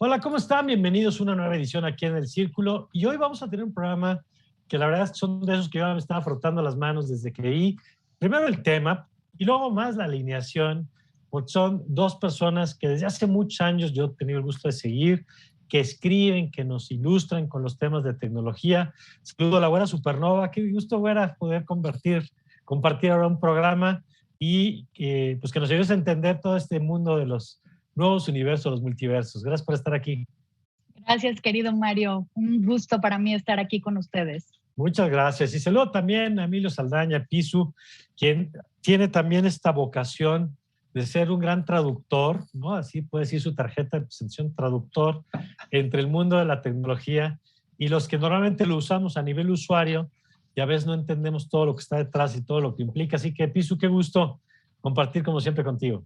Hola, ¿cómo están? Bienvenidos a una nueva edición aquí en El Círculo. Y hoy vamos a tener un programa que la verdad es que son de esos que yo me estaba frotando las manos desde que vi primero el tema y luego más la alineación, porque son dos personas que desde hace muchos años yo he tenido el gusto de seguir, que escriben, que nos ilustran con los temas de tecnología. Saludo a la Güera Supernova. Qué gusto, Güera, poder compartir ahora un programa y pues que nos ayudes a entender todo este mundo de los nuevos universos, los multiversos. Gracias por estar aquí. Gracias, querido Mario. Un gusto para mí estar aquí con ustedes. Muchas gracias. Y saludo también a Emilio Saldaña Pisu, quien tiene también esta vocación de ser un gran traductor, ¿no? Así puede decir su tarjeta de presentación, traductor entre el mundo de la tecnología y los que normalmente lo usamos a nivel usuario y a veces no entendemos todo lo que está detrás y todo lo que implica. Así que, Pisu, qué gusto compartir como siempre contigo.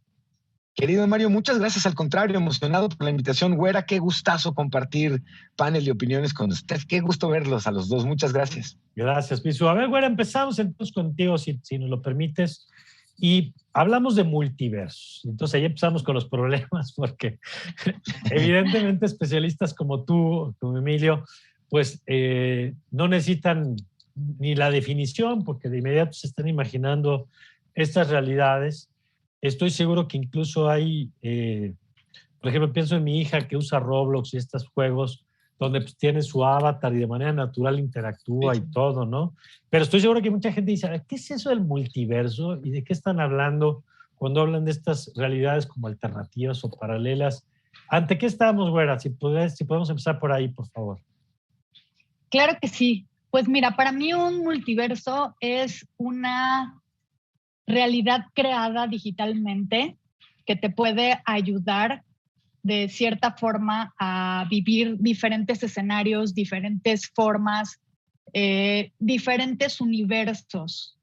Querido Mario, muchas gracias. Al contrario, emocionado por la invitación. Güera, qué gustazo compartir panel y opiniones con usted. Qué gusto verlos a los dos. Muchas gracias. Gracias, Pisu. A ver, Güera, empezamos entonces contigo, si nos lo permites. Y hablamos de multiversos. Entonces ahí empezamos con los problemas, porque evidentemente especialistas como tú, como Emilio, pues no necesitan ni la definición, porque de inmediato se están imaginando estas realidades. Estoy seguro que incluso hay, por ejemplo, pienso en mi hija que usa Roblox y estos juegos donde pues, tiene su avatar y de manera natural interactúa y todo, ¿no? Pero estoy seguro que mucha gente dice, ¿qué es eso del multiverso? ¿Y de qué están hablando cuando hablan de estas realidades como alternativas o paralelas? ¿Ante qué estamos, Güera? Si podemos empezar por ahí, por favor. Claro que sí. Pues mira, para mí un multiverso es una realidad creada digitalmente que te puede ayudar de cierta forma a vivir diferentes escenarios, diferentes formas, diferentes universos.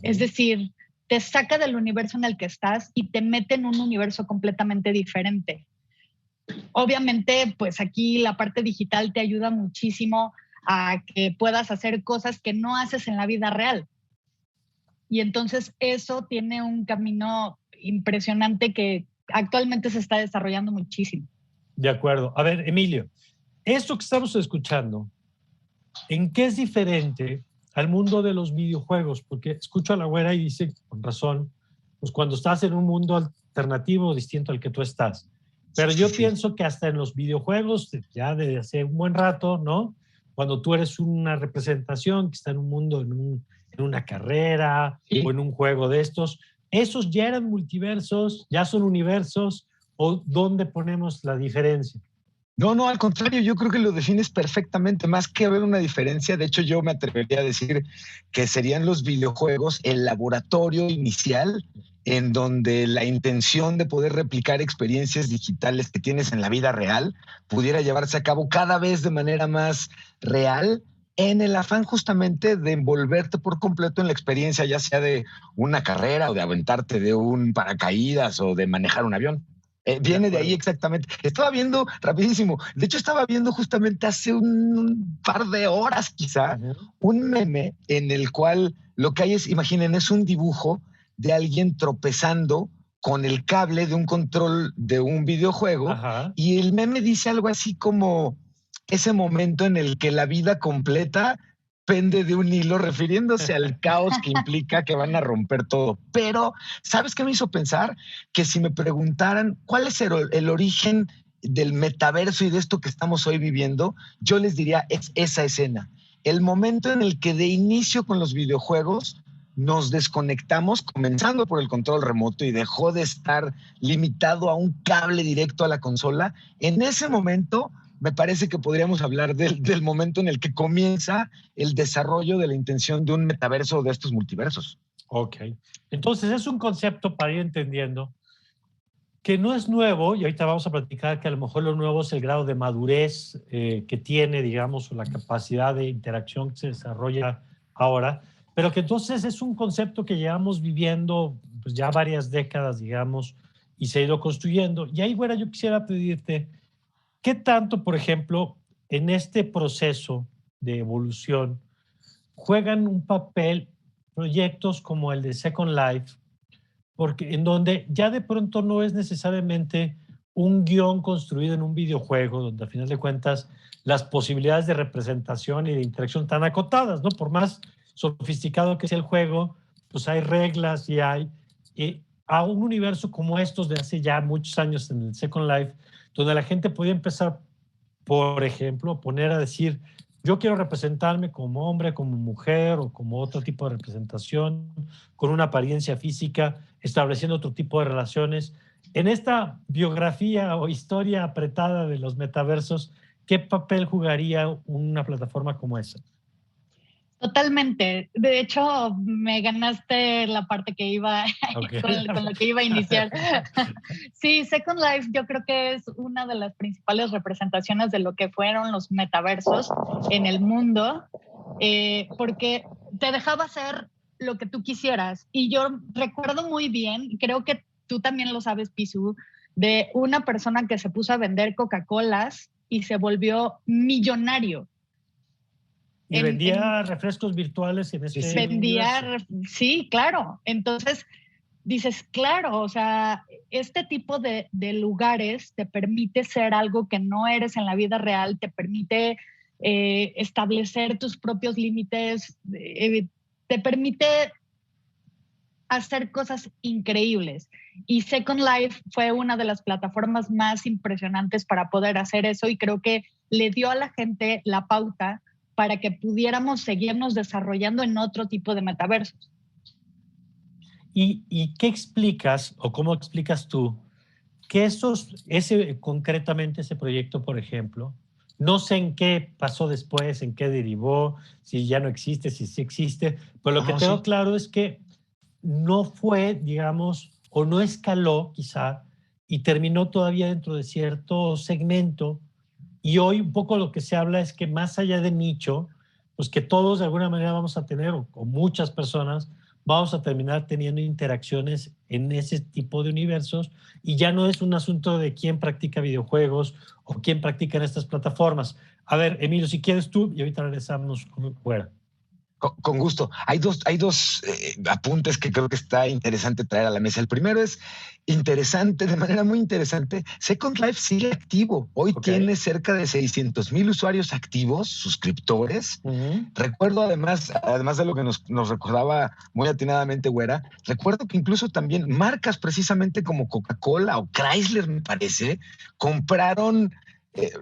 Es decir, te saca del universo en el que estás y te mete en un universo completamente diferente. Obviamente, pues aquí la parte digital te ayuda muchísimo a que puedas hacer cosas que no haces en la vida real. Y entonces eso tiene un camino impresionante que actualmente se está desarrollando muchísimo. De acuerdo. A ver, Emilio, esto que estamos escuchando, ¿en qué es diferente al mundo de los videojuegos? Porque escucho a la Güera y dice, con razón, pues cuando estás en un mundo alternativo distinto al que tú estás. Pero yo pienso que hasta en los videojuegos, ya desde hace un buen rato, ¿no? Cuando tú eres una representación que está en un mundo, en una carrera o en un juego de estos, ¿esos ya eran multiversos, ya son universos o dónde ponemos la diferencia? No, al contrario, yo creo que lo defines perfectamente. Más que haber una diferencia, de hecho yo me atrevería a decir que serían los videojuegos el laboratorio inicial en donde la intención de poder replicar experiencias digitales que tienes en la vida real pudiera llevarse a cabo cada vez de manera más real, en el afán justamente de envolverte por completo en la experiencia, ya sea de una carrera o de aventarte de un paracaídas o de manejar un avión. Viene de ahí exactamente. Estaba viendo rapidísimo. De hecho, estaba viendo justamente hace un par de horas quizá un meme en el cual lo que hay es, imaginen, es un dibujo de alguien tropezando con el cable de un control de un videojuego. Ajá. Y el meme dice algo así como ese momento en el que la vida completa pende de un hilo, refiriéndose al caos que implica que van a romper todo. Pero, ¿sabes qué me hizo pensar? Que si me preguntaran cuál es el origen del metaverso y de esto que estamos hoy viviendo, yo les diría, es esa escena. El momento en el que de inicio con los videojuegos nos desconectamos, comenzando por el control remoto y dejó de estar limitado a un cable directo a la consola. En ese momento me parece que podríamos hablar del momento en el que comienza el desarrollo de la intención de un metaverso de estos multiversos. Ok. Entonces es un concepto para ir entendiendo que no es nuevo, y ahorita vamos a platicar que a lo mejor lo nuevo es el grado de madurez que tiene, digamos, o la capacidad de interacción que se desarrolla ahora, pero que entonces es un concepto que llevamos viviendo pues, ya varias décadas, digamos, y se ha ido construyendo. Y ahí, Güera, yo quisiera pedirte, ¿qué tanto, por ejemplo, en este proceso de evolución juegan un papel proyectos como el de Second Life, porque en donde ya de pronto no es necesariamente un guión construido en un videojuego, donde al final de cuentas las posibilidades de representación y de interacción tan acotadas, ¿no? Por más sofisticado que sea el juego, pues hay reglas y hay a un universo como estos de hace ya muchos años en el Second Life, donde la gente podía empezar, por ejemplo, a poner a decir, yo quiero representarme como hombre, como mujer o como otro tipo de representación, con una apariencia física, estableciendo otro tipo de relaciones. En esta biografía o historia apretada de los metaversos, ¿qué papel jugaría una plataforma como esa? Totalmente. De hecho, me ganaste la parte que iba Okay. con lo que iba a iniciar. Sí, Second Life yo creo que es una de las principales representaciones de lo que fueron los metaversos en el mundo, porque te dejaba hacer lo que tú quisieras. Y yo recuerdo muy bien, creo que tú también lo sabes, Pisu, de una persona que se puso a vender Coca-Colas y se volvió millonario. Y vendía refrescos virtuales en este vendía, sí, claro. Entonces dices, claro, o sea, este tipo de lugares te permite ser algo que no eres en la vida real, te permite establecer tus propios límites, te permite hacer cosas increíbles. Y Second Life fue una de las plataformas más impresionantes para poder hacer eso, y creo que le dio a la gente la pauta para que pudiéramos seguirnos desarrollando en otro tipo de metaversos. ¿Y qué explicas o cómo explicas tú que concretamente ese proyecto, por ejemplo, no sé en qué pasó después, en qué derivó, si ya no existe, si sí existe, pero lo que tengo claro es que no fue, digamos, o no escaló quizá y terminó todavía dentro de cierto segmento. Y hoy un poco lo que se habla es que más allá de nicho, pues que todos de alguna manera vamos a tener, o muchas personas, vamos a terminar teniendo interacciones en ese tipo de universos, y ya no es un asunto de quién practica videojuegos o quién practica en estas plataformas. A ver, Emilio, si quieres tú, y ahorita regresamos fuera. Con gusto. Hay dos apuntes que creo que está interesante traer a la mesa. El primero es interesante, de manera muy interesante. Second Life sigue activo. Hoy tiene cerca de 600,000 usuarios activos, suscriptores. Recuerdo además de lo que nos recordaba muy atinadamente Güera, recuerdo que incluso también marcas precisamente como Coca-Cola o Chrysler, me parece, compraron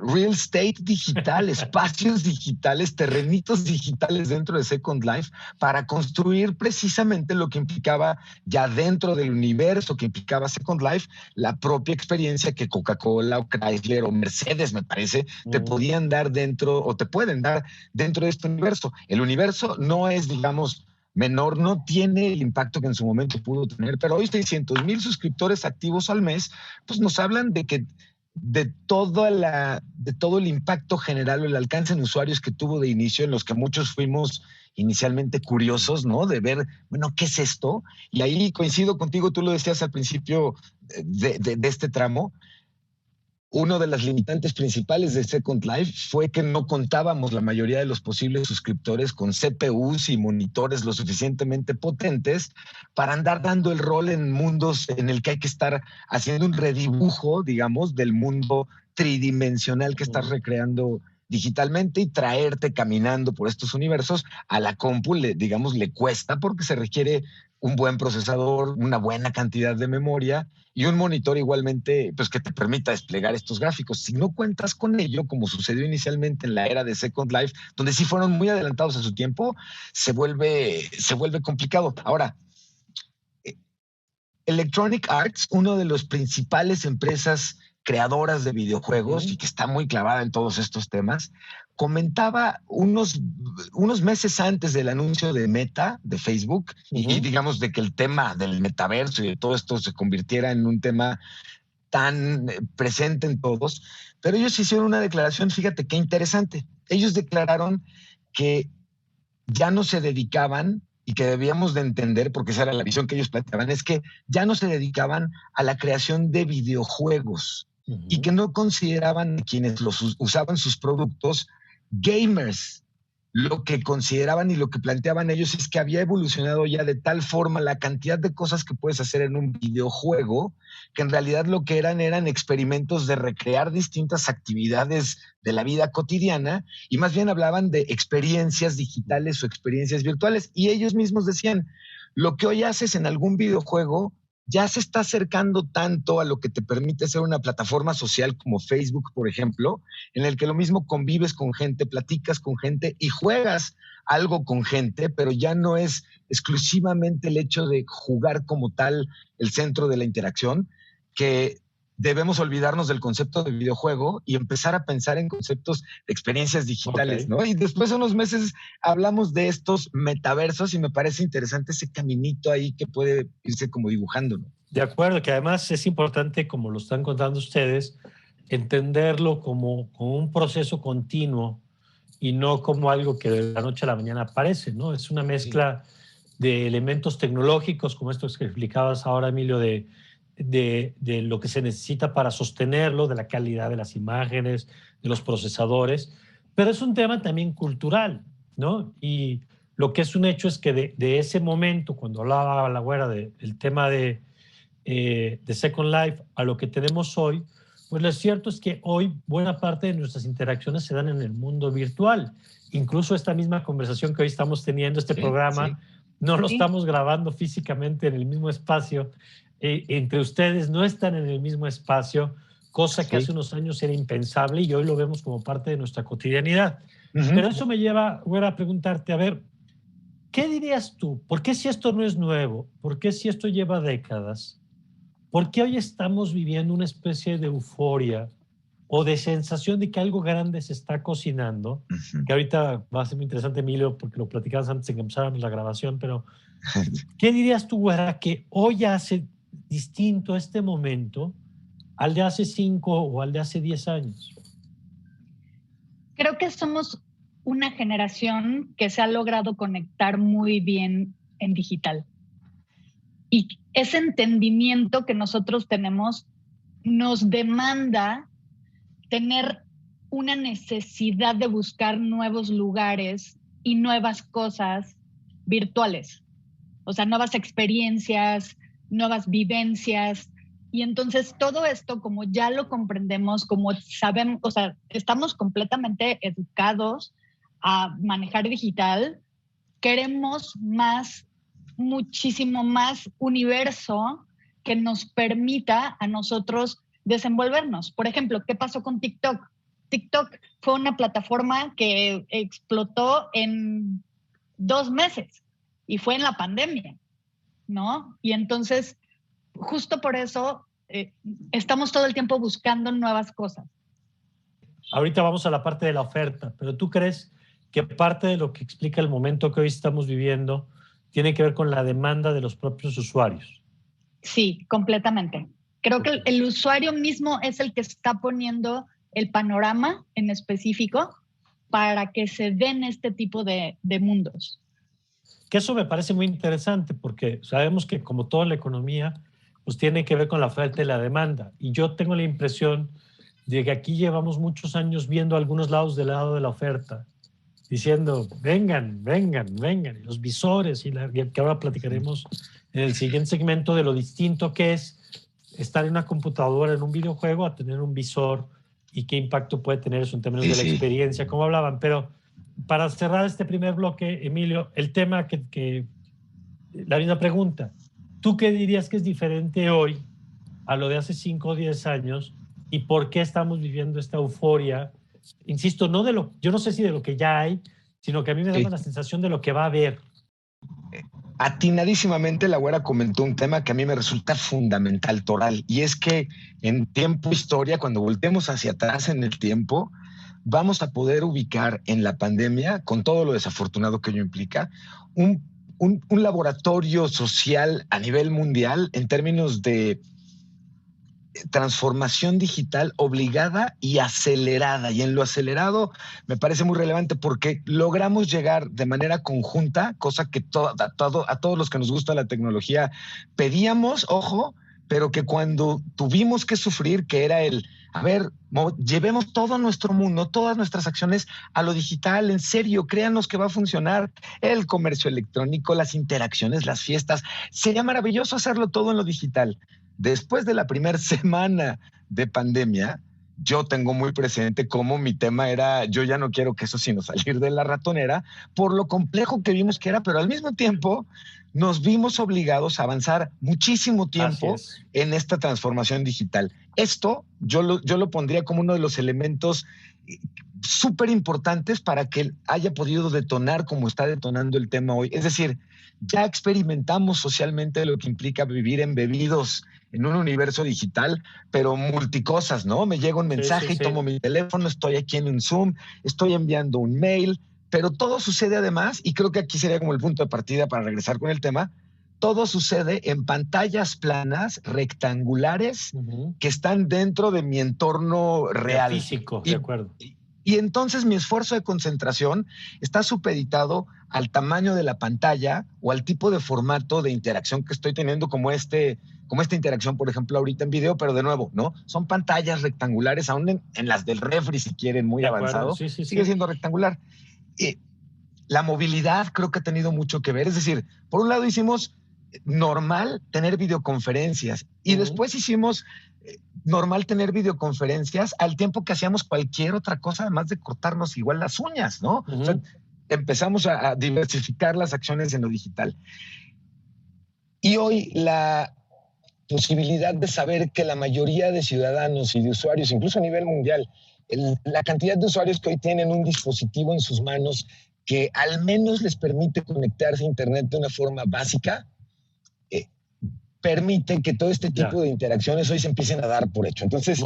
real estate digital, espacios digitales, terrenitos digitales dentro de Second Life para construir precisamente lo que implicaba ya dentro del universo que implicaba Second Life, la propia experiencia que Coca-Cola o Chrysler o Mercedes, me parece, te podían dar dentro o te pueden dar dentro de este universo. El universo no es, digamos, menor, no tiene el impacto que en su momento pudo tener, pero hoy 600,000 suscriptores activos al mes, pues nos hablan de todo el impacto general o el alcance en usuarios que tuvo de inicio, en los que muchos fuimos inicialmente curiosos, ¿no? De ver, bueno, ¿qué es esto? Y ahí coincido contigo, tú lo decías al principio de este tramo. Uno de las limitantes principales de Second Life fue que no contábamos la mayoría de los posibles suscriptores con CPUs y monitores lo suficientemente potentes para andar dando el rol en mundos en el que hay que estar haciendo un redibujo, digamos, del mundo tridimensional que estás recreando digitalmente, y traerte caminando por estos universos a la compu, digamos, le cuesta porque se requiere un buen procesador, una buena cantidad de memoria y un monitor igualmente, pues, que te permita desplegar estos gráficos. Si no cuentas con ello, como sucedió inicialmente en la era de Second Life, donde sí fueron muy adelantados a su tiempo, se vuelve complicado. Ahora, Electronic Arts, uno de las principales empresas creadoras de videojuegos y que está muy clavada en todos estos temas, comentaba unos meses antes del anuncio de Meta, de Facebook, y digamos de que el tema del metaverso y de todo esto se convirtiera en un tema tan presente en todos, pero ellos hicieron una declaración, fíjate qué interesante. Ellos declararon que ya no se dedicaban, y que debíamos de entender, porque esa era la visión que ellos planteaban, es que ya no se dedicaban a la creación de videojuegos y que no consideraban a quienes los usaban sus productos gamers. lo que consideraban y lo que planteaban ellos es que había evolucionado ya de tal forma la cantidad de cosas que puedes hacer en un videojuego, que en realidad lo que eran experimentos de recrear distintas actividades de la vida cotidiana, y más bien hablaban de experiencias digitales o experiencias virtuales. Y ellos mismos decían, lo que hoy haces en algún videojuego ya se está acercando tanto a lo que te permite ser una plataforma social como Facebook, por ejemplo, en el que lo mismo convives con gente, platicas con gente y juegas algo con gente, pero ya no es exclusivamente el hecho de jugar como tal el centro de la interacción, que debemos olvidarnos del concepto de videojuego y empezar a pensar en conceptos de experiencias digitales, ¿no? Y después de unos meses hablamos de estos metaversos y me parece interesante ese caminito ahí que puede irse como dibujando, ¿no? De acuerdo, que además es importante, como lo están contando ustedes, entenderlo como un proceso continuo y no como algo que de la noche a la mañana aparece, ¿no? Es una mezcla de elementos tecnológicos, como estos que explicabas ahora, Emilio, de lo que se necesita para sostenerlo, de la calidad de las imágenes, de los procesadores, pero es un tema también cultural, ¿no? Y lo que es un hecho es que de ese momento, cuando hablaba la güera del tema de Second Life a lo que tenemos hoy, pues lo cierto es que hoy buena parte de nuestras interacciones se dan en el mundo virtual. Incluso esta misma conversación que hoy estamos teniendo, este programa, no lo estamos grabando físicamente en el mismo espacio. Entre ustedes no están en el mismo espacio, cosa que hace unos años era impensable y hoy lo vemos como parte de nuestra cotidianidad. Pero eso me lleva a preguntarte, a ver, ¿qué dirías tú? ¿Por qué si esto no es nuevo? ¿Por qué si esto lleva décadas? ¿Por qué hoy estamos viviendo una especie de euforia o de sensación de que algo grande se está cocinando? Que ahorita va a ser muy interesante, Emilio, porque lo platicabas antes de que empezáramos la grabación, pero ¿qué dirías tú, güera, que hoy hace distinto este momento al de hace 5 o al de hace 10 años? Creo que somos una generación que se ha logrado conectar muy bien en digital. Y ese entendimiento que nosotros tenemos nos demanda tener una necesidad de buscar nuevos lugares y nuevas cosas virtuales. O sea, nuevas experiencias, nuevas vivencias. Y entonces todo esto, como ya lo comprendemos, como sabemos, o sea, estamos completamente educados a manejar digital, queremos más, muchísimo más universo que nos permita a nosotros desenvolvernos. Por ejemplo, ¿qué pasó con TikTok? TikTok fue una plataforma que explotó en 2 meses y fue en la pandemia, ¿no? Y entonces, justo por eso, estamos todo el tiempo buscando nuevas cosas. Ahorita vamos a la parte de la oferta, pero ¿tú crees que parte de lo que explica el momento que hoy estamos viviendo tiene que ver con la demanda de los propios usuarios? Sí, completamente. Creo que el usuario mismo es el que está poniendo el panorama en específico para que se den este tipo de mundos. Que eso me parece muy interesante porque sabemos que, como toda la economía, pues tiene que ver con la oferta y la demanda. Y yo tengo la impresión de que aquí llevamos muchos años viendo algunos lados del lado de la oferta, diciendo, vengan, y los visores, y que ahora platicaremos en el siguiente segmento de lo distinto que es estar en una computadora, en un videojuego, a tener un visor y qué impacto puede tener eso en términos de la experiencia, como hablaban. Pero para cerrar este primer bloque, Emilio, el tema la misma pregunta. ¿Tú qué dirías que es diferente hoy a lo de hace 5 o 10 años y por qué estamos viviendo esta euforia? Insisto, yo no sé si de lo que ya hay, sino que a mí me da la sensación de lo que va a haber. Atinadísimamente la güera comentó un tema que a mí me resulta fundamental, Toral, y es que en tiempo historia, cuando voltemos hacia atrás en el tiempo, vamos a poder ubicar en la pandemia, con todo lo desafortunado que ello implica, un laboratorio social a nivel mundial en términos de transformación digital obligada y acelerada. Y en lo acelerado me parece muy relevante porque logramos llegar de manera conjunta, cosa que a todos los que nos gusta la tecnología pedíamos, ojo, pero que cuando tuvimos que sufrir, que era el A ver, llevemos todo nuestro mundo, todas nuestras acciones a lo digital, en serio, créanos que va a funcionar. El comercio electrónico, las interacciones, las fiestas. Sería maravilloso hacerlo todo en lo digital. Después de la primera semana de pandemia, yo tengo muy presente cómo mi tema era, yo ya no quiero que eso sino salir de la ratonera, por lo complejo que vimos que era, pero al mismo tiempo nos vimos obligados a avanzar muchísimo tiempo en esta transformación digital. Esto yo lo pondría como uno de los elementos súper importantes para que haya podido detonar como está detonando el tema hoy. Es decir, ya experimentamos socialmente lo que implica vivir embebidos en un universo digital, pero multicosas, ¿no? Me llega un mensaje y tomo mi teléfono, estoy aquí en un Zoom, estoy enviando un mail, pero todo sucede además, y creo que aquí sería como el punto de partida para regresar con el tema, todo sucede en pantallas planas, rectangulares, que están dentro de mi entorno real. Físico, de acuerdo. Y entonces mi esfuerzo de concentración está supeditado al tamaño de la pantalla o al tipo de formato de interacción que estoy teniendo, como esta interacción, por ejemplo, ahorita en video, pero de nuevo, ¿no? Son pantallas rectangulares, aún en las del refri, si quieren, muy avanzado, sigue siendo rectangular. La movilidad creo que ha tenido mucho que ver. Es decir, por un lado hicimos normal tener videoconferencias y después hicimos normal tener videoconferencias al tiempo que hacíamos cualquier otra cosa, además de cortarnos igual las uñas, ¿no? O sea, empezamos a diversificar las acciones en lo digital. Y hoy la posibilidad de saber que la mayoría de ciudadanos y de usuarios, incluso a nivel mundial, la cantidad de usuarios que hoy tienen un dispositivo en sus manos que al menos les permite conectarse a Internet de una forma básica, permite que todo este tipo de interacciones hoy se empiecen a dar por hecho. Entonces,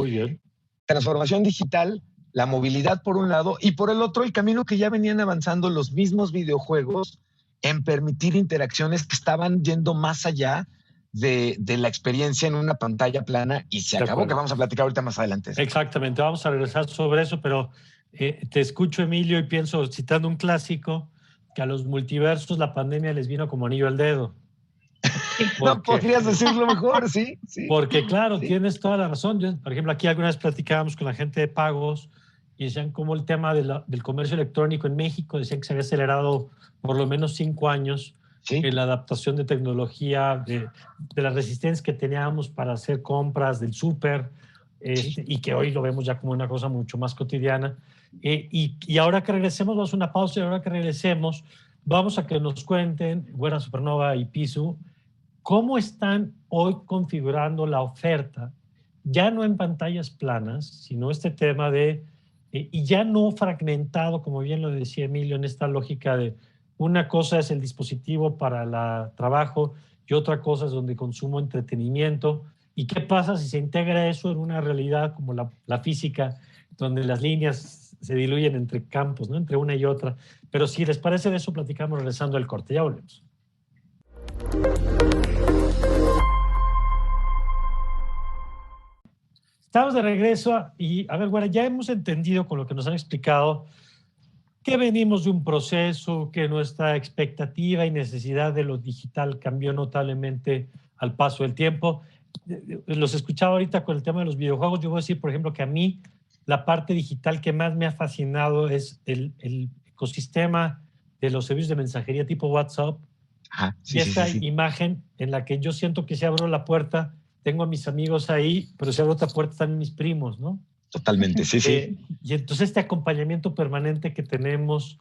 transformación digital, la movilidad por un lado, y por el otro, el camino que ya venían avanzando los mismos videojuegos en permitir interacciones que estaban yendo más allá de la experiencia en una pantalla plana, y se acabó, que vamos a platicar ahorita más adelante. Exactamente, vamos a regresar sobre eso, pero te escucho, Emilio, y pienso, citando un clásico, que a los multiversos la pandemia les vino como anillo al dedo. No podrías decirlo mejor, sí. Porque claro, tienes toda la razón. Yo, por ejemplo, aquí alguna vez platicábamos con la gente de pagos y decían cómo el tema del comercio electrónico en México, decían que se había acelerado por lo menos 5 años en la adaptación de tecnología, de las resistencias que teníamos para hacer compras del súper, y que hoy lo vemos ya como una cosa mucho más cotidiana. Y ahora que regresemos, vamos a una pausa, y ahora que regresemos, vamos a que nos cuenten, Güera Supernova y Pisu, cómo están hoy configurando la oferta, ya no en pantallas planas, sino este tema de, y ya no fragmentado, como bien lo decía Emilio, en esta lógica de una cosa es el dispositivo para el trabajo y otra cosa es donde consumo entretenimiento. ¿Y qué pasa si se integra eso en una realidad como la física, donde las líneas se diluyen entre campos, ¿no? Entre una y otra? Pero si les parece, de eso platicamos regresando al corte. Ya volvemos. Estamos de regreso y, a ver, bueno, ya hemos entendido con lo que nos han explicado que venimos de un proceso, que nuestra expectativa y necesidad de lo digital cambió notablemente al paso del tiempo. Los escuchaba ahorita con el tema de los videojuegos. Yo voy a decir, por ejemplo, que a mí la parte digital que más me ha fascinado es el ecosistema de los servicios de mensajería tipo WhatsApp. Y esta imagen en la que yo siento que si abro la puerta, tengo a mis amigos ahí, pero si abro otra puerta están mis primos, ¿no? Totalmente, sí. Y entonces este acompañamiento permanente que tenemos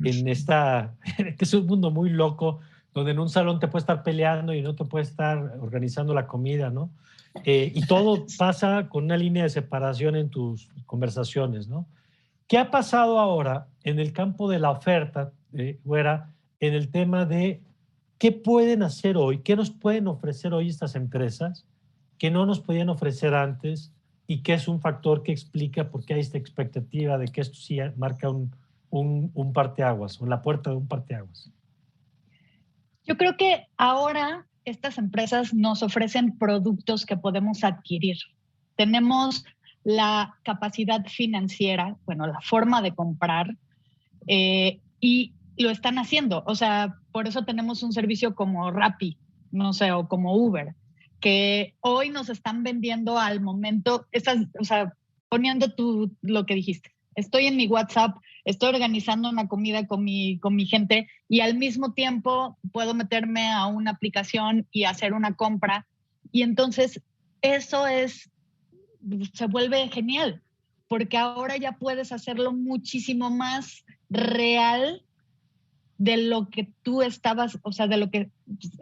en esta, que es un mundo muy loco, donde en un salón te puede estar peleando y en otro puede estar organizando la comida, ¿no? Y todo pasa con una línea de separación en tus conversaciones, ¿no? ¿Qué ha pasado ahora en el campo de la oferta, Güera, en el tema de qué pueden hacer hoy, qué nos pueden ofrecer hoy estas empresas que no nos podían ofrecer antes, y qué es un factor que explica por qué hay esta expectativa de que esto sí marca un parteaguas, o la puerta de un parteaguas? Yo creo que ahora estas empresas nos ofrecen productos que podemos adquirir. Tenemos la capacidad financiera, bueno, la forma de comprar, y lo están haciendo. O sea, por eso tenemos un servicio como Rappi, no sé, o como Uber, que hoy nos están vendiendo al momento, o sea, poniendo lo que dijiste. Estoy en mi WhatsApp, estoy organizando una comida con mi gente y al mismo tiempo puedo meterme a una aplicación y hacer una compra. Y entonces eso se vuelve genial, porque ahora ya puedes hacerlo muchísimo más real de lo que tú estabas, o sea, de lo que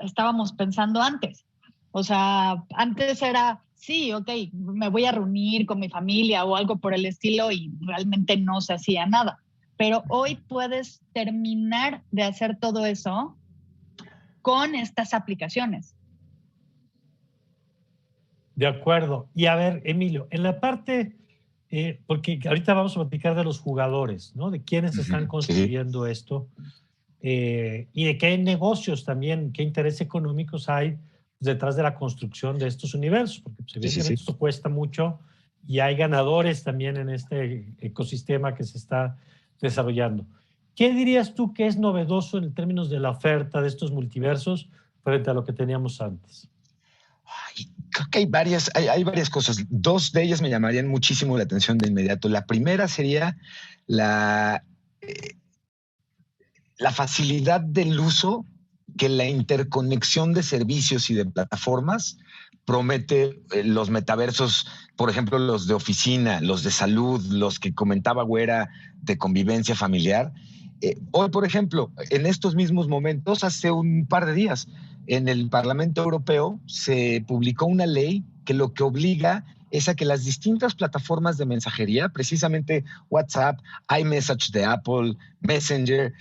estábamos pensando antes. O sea, antes era, sí, ok, me voy a reunir con mi familia o algo por el estilo y realmente no se hacía nada. Pero hoy puedes terminar de hacer todo eso con estas aplicaciones. De acuerdo. Y a ver, Emilio, en la parte, porque ahorita vamos a platicar de los jugadores, ¿no? De quiénes están construyendo esto y de qué negocios también, qué intereses económicos hay detrás de la construcción de estos universos, porque pues, evidentemente esto cuesta mucho y hay ganadores también en este ecosistema que se está desarrollando. ¿Qué dirías tú que es novedoso en términos de la oferta de estos multiversos frente a lo que teníamos antes? Creo que hay varias cosas. Dos de ellas me llamarían muchísimo la atención de inmediato. La primera sería la facilidad del uso que la interconexión de servicios y de plataformas promete los metaversos, por ejemplo, los de oficina, los de salud, los que comentaba Güera de convivencia familiar. Hoy, por ejemplo, en estos mismos momentos, hace un par de días, en el Parlamento Europeo se publicó una ley que lo que obliga es a que las distintas plataformas de mensajería, precisamente WhatsApp, iMessage de Apple, Messenger,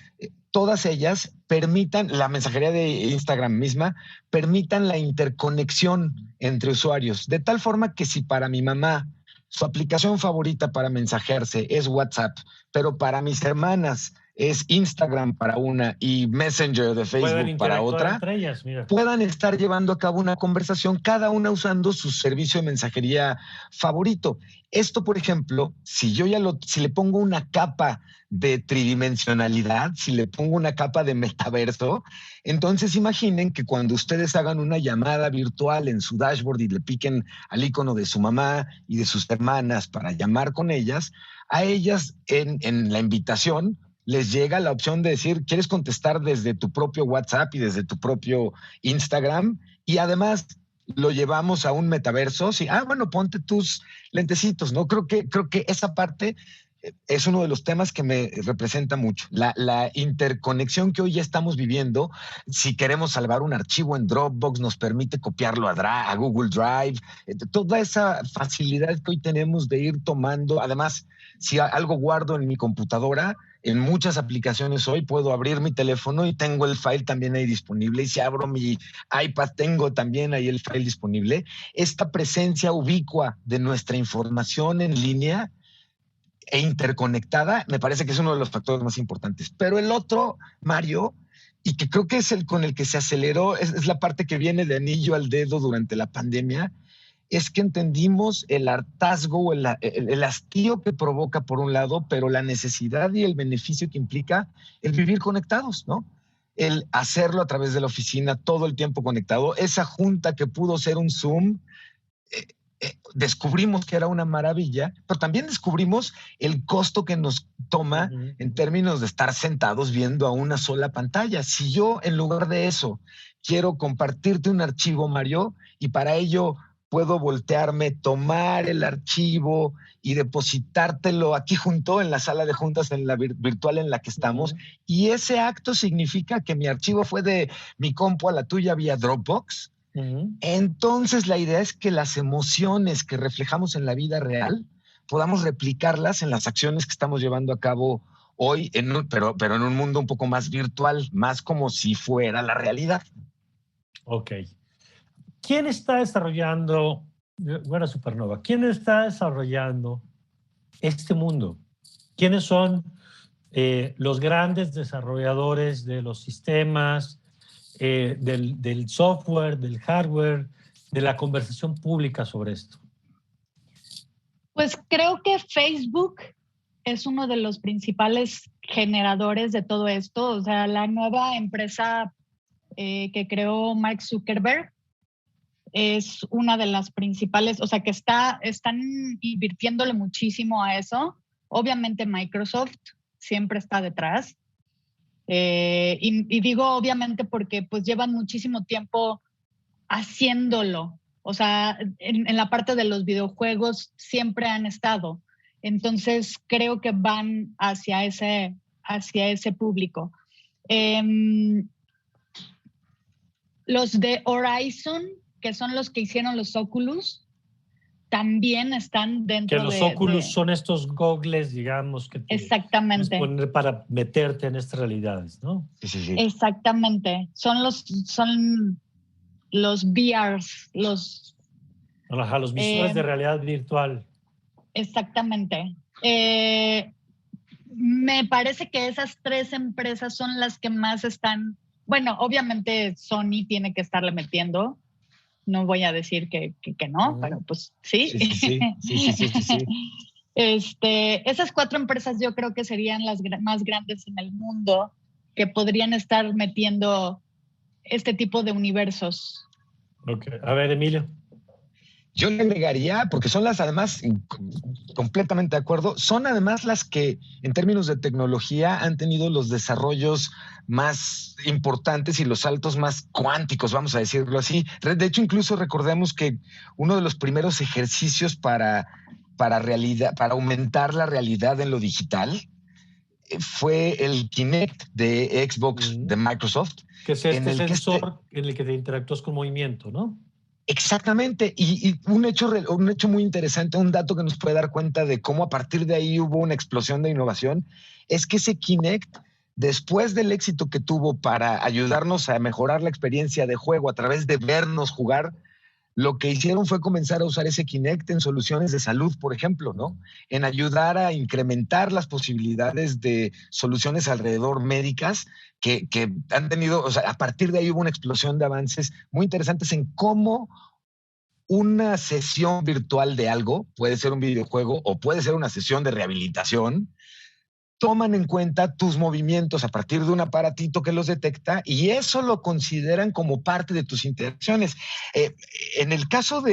todas ellas permitan, la mensajería de Instagram misma, permitan la interconexión entre usuarios, de tal forma que si para mi mamá su aplicación favorita para mensajearse es WhatsApp, pero para mis hermanas es Instagram para una y Messenger de Facebook para otra, entre ellas, puedan estar llevando a cabo una conversación, cada una usando su servicio de mensajería favorito. Esto, por ejemplo, si le pongo una capa de tridimensionalidad, si le pongo una capa de metaverso, entonces imaginen que cuando ustedes hagan una llamada virtual en su dashboard y le piquen al icono de su mamá y de sus hermanas para llamar con ellas, a ellas en la invitación les llega la opción de decir, ¿quieres contestar desde tu propio WhatsApp y desde tu propio Instagram? Y además lo llevamos a un metaverso. Sí, bueno, ponte tus lentecitos, ¿no? Creo que esa parte es uno de los temas que me representa mucho. La interconexión que hoy ya estamos viviendo, si queremos salvar un archivo en Dropbox, nos permite copiarlo a Google Drive, toda esa facilidad que hoy tenemos de ir tomando. Además, si algo guardo en mi computadora, en muchas aplicaciones hoy puedo abrir mi teléfono y tengo el file también ahí disponible. Y si abro mi iPad, tengo también ahí el file disponible. Esta presencia ubicua de nuestra información en línea e interconectada, me parece que es uno de los factores más importantes. Pero el otro, Mario, y que creo que es el con el que se aceleró, es la parte que viene de anillo al dedo durante la pandemia, es que entendimos el hartazgo o el hastío que provoca por un lado, pero la necesidad y el beneficio que implica el vivir conectados, ¿no? El hacerlo a través de la oficina todo el tiempo conectado. Esa junta que pudo ser un Zoom, descubrimos que era una maravilla, pero también descubrimos el costo que nos toma en términos de estar sentados viendo a una sola pantalla. Si yo, en lugar de eso, quiero compartirte un archivo, Mario, y para ello puedo voltearme, tomar el archivo y depositártelo aquí junto en la sala de juntas, en la virtual en la que estamos, y ese acto significa que mi archivo fue de mi compu a la tuya vía Dropbox. Entonces la idea es que las emociones que reflejamos en la vida real podamos replicarlas en las acciones que estamos llevando a cabo hoy, pero en un mundo un poco más virtual, más como si fuera la realidad. Ok. ¿Quién está desarrollando, Güera Supernova, quién está desarrollando este mundo? ¿Quiénes son los grandes desarrolladores de los sistemas, del software, del hardware, de la conversación pública sobre esto? Pues creo que Facebook es uno de los principales generadores de todo esto. O sea, la nueva empresa que creó Mark Zuckerberg es una de las principales, o sea, que están invirtiéndole muchísimo a eso. Obviamente Microsoft siempre está detrás. Y digo obviamente porque pues llevan muchísimo tiempo haciéndolo. O sea, en la parte de los videojuegos siempre han estado. Entonces creo que van hacia ese público. Los de Horizon, que son los que hicieron los Oculus, también están dentro de... Que los Oculus son estos gogles, digamos, que te exactamente. puedes poner para meterte en estas realidades, ¿no? Sí. Exactamente. Son los VRs, los visores de realidad virtual. Exactamente. Me parece que esas 3 empresas son las que más están... Bueno, obviamente Sony tiene que estarle metiendo. No voy a decir que no, pero pues sí. Sí. Esas 4 empresas yo creo que serían las más grandes en el mundo que podrían estar metiendo este tipo de universos. Okay. A ver, Emilio. Yo le agregaría, porque son las, además, completamente de acuerdo, son además las que en términos de tecnología han tenido los desarrollos más importantes y los saltos más cuánticos, vamos a decirlo así. De hecho, incluso recordemos que uno de los primeros ejercicios para aumentar la realidad en lo digital fue el Kinect de Xbox de Microsoft. Que es este sensor en el que te interactúas con movimiento, ¿no? Exactamente, y un hecho muy interesante, un dato que nos puede dar cuenta de cómo a partir de ahí hubo una explosión de innovación, es que ese Kinect, después del éxito que tuvo para ayudarnos a mejorar la experiencia de juego a través de vernos jugar, lo que hicieron fue comenzar a usar ese Kinect en soluciones de salud, por ejemplo, ¿no? En ayudar a incrementar las posibilidades de soluciones alrededor médicas que han tenido, o sea, a partir de ahí hubo una explosión de avances muy interesantes en cómo una sesión virtual de algo, puede ser un videojuego o puede ser una sesión de rehabilitación, toman en cuenta tus movimientos a partir de un aparatito que los detecta y eso lo consideran como parte de tus interacciones. En el caso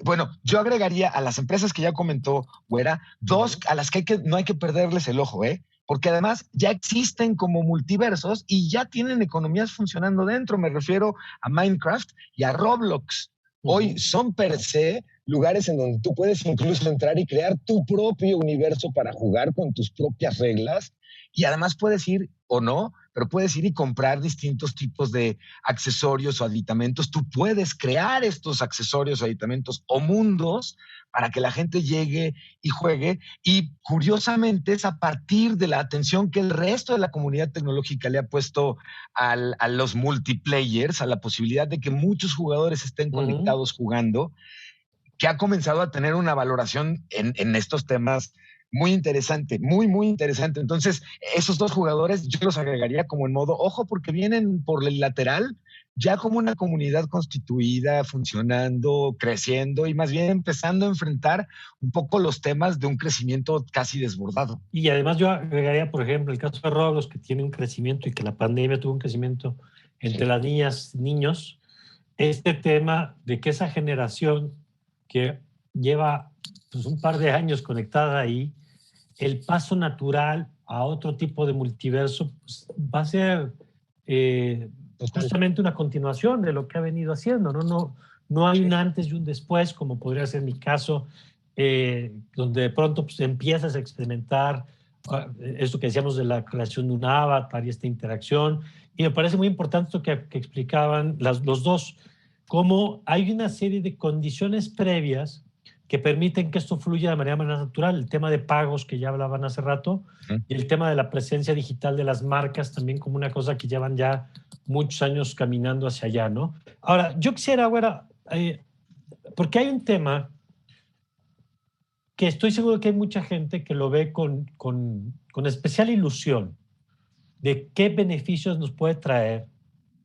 bueno, yo agregaría a las empresas que ya comentó Güera, 2 a las que no hay que perderles el ojo, porque además ya existen como multiversos y ya tienen economías funcionando dentro. Me refiero a Minecraft y a Roblox. Hoy son per se lugares en donde tú puedes incluso entrar y crear tu propio universo para jugar con tus propias reglas y además puedes ir o no, pero puedes ir y comprar distintos tipos de accesorios o aditamentos. Tú puedes crear estos accesorios o aditamentos o mundos para que la gente llegue y juegue y curiosamente es a partir de la atención que el resto de la comunidad tecnológica le ha puesto a los multiplayers, a la posibilidad de que muchos jugadores estén conectados jugando, que ha comenzado a tener una valoración en estos temas muy interesante, muy interesante. Entonces, esos 2 jugadores yo los agregaría como en modo, ojo, porque vienen por el lateral ya como una comunidad constituida, funcionando, creciendo y más bien empezando a enfrentar un poco los temas de un crecimiento casi desbordado. Y además yo agregaría, por ejemplo, el caso de Roblox, que tiene un crecimiento y que la pandemia tuvo un crecimiento entre las niñas, niños, este tema de que esa generación que lleva pues, un par de años conectada ahí, el paso natural a otro tipo de multiverso pues, va a ser justamente una continuación de lo que ha venido haciendo, ¿no? No hay un antes y un después, como podría ser mi caso, donde de pronto pues, empiezas a experimentar esto que decíamos de la creación de un avatar y esta interacción. Y me parece muy importante esto que explicaban los 2, cómo hay una serie de condiciones previas que permiten que esto fluya de manera más natural. El tema de pagos que ya hablaban hace rato y el tema de la presencia digital de las marcas también como una cosa que llevan ya muchos años caminando hacia allá, ¿no? Ahora, yo quisiera, Güera, porque hay un tema que estoy seguro que hay mucha gente que lo ve con especial ilusión de qué beneficios nos puede traer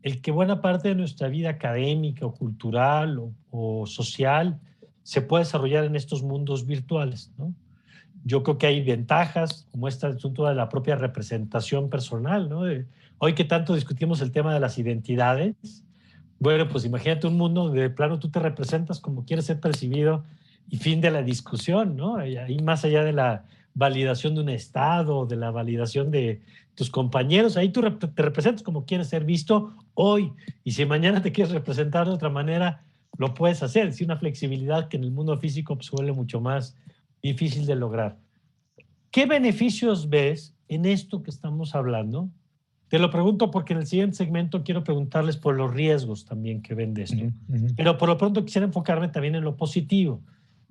el que buena parte de nuestra vida académica o cultural o social se puede desarrollar en estos mundos virtuales, ¿no? Yo creo que hay ventajas, como este asunto de la propia representación personal, ¿no? Hoy que tanto discutimos el tema de las identidades, Bueno, pues imagínate un mundo donde de plano tú te representas como quieres ser percibido y fin de la discusión, ¿no? Y ahí más allá de la validación de un estado, de la validación de tus compañeros, ahí tú te representas como quieres ser visto hoy. Y si mañana te quieres representar de otra manera, lo puedes hacer. Es una flexibilidad que en el mundo físico pues, suele mucho más difícil de lograr. ¿Qué beneficios ves en esto que estamos hablando? Te lo pregunto porque en el siguiente segmento quiero preguntarles por los riesgos también que ven de esto. Pero por lo pronto quisiera enfocarme también en lo positivo.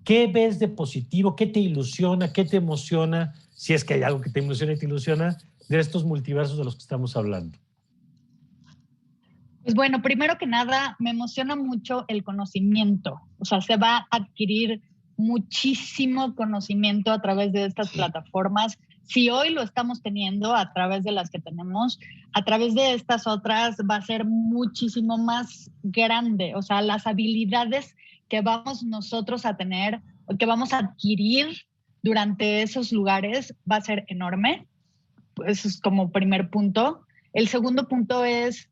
¿Qué ves de positivo? ¿Qué te ilusiona? ¿Qué te emociona? Si es que hay algo que te emociona y te ilusiona de estos multiversos de los que estamos hablando. Pues bueno, primero que nada, me emociona mucho el conocimiento. O sea, se va a adquirir muchísimo conocimiento a través de estas plataformas. Si hoy lo estamos teniendo a través de las que tenemos, a través de estas otras va a ser muchísimo más grande. O sea, las habilidades que vamos nosotros a tener o que vamos a adquirir durante esos lugares va a ser enorme. Eso es como primer punto. El segundo punto es,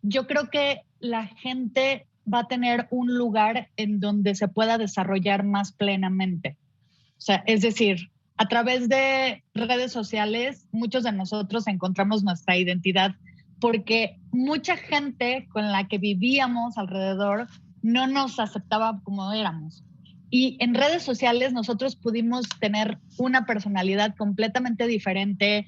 yo creo que la gente va a tener un lugar en donde se pueda desarrollar más plenamente. O sea, es decir, a través de redes sociales, muchos de nosotros encontramos nuestra identidad porque mucha gente con la que vivíamos alrededor no nos aceptaba como éramos. Y en redes sociales nosotros pudimos tener una personalidad completamente diferente,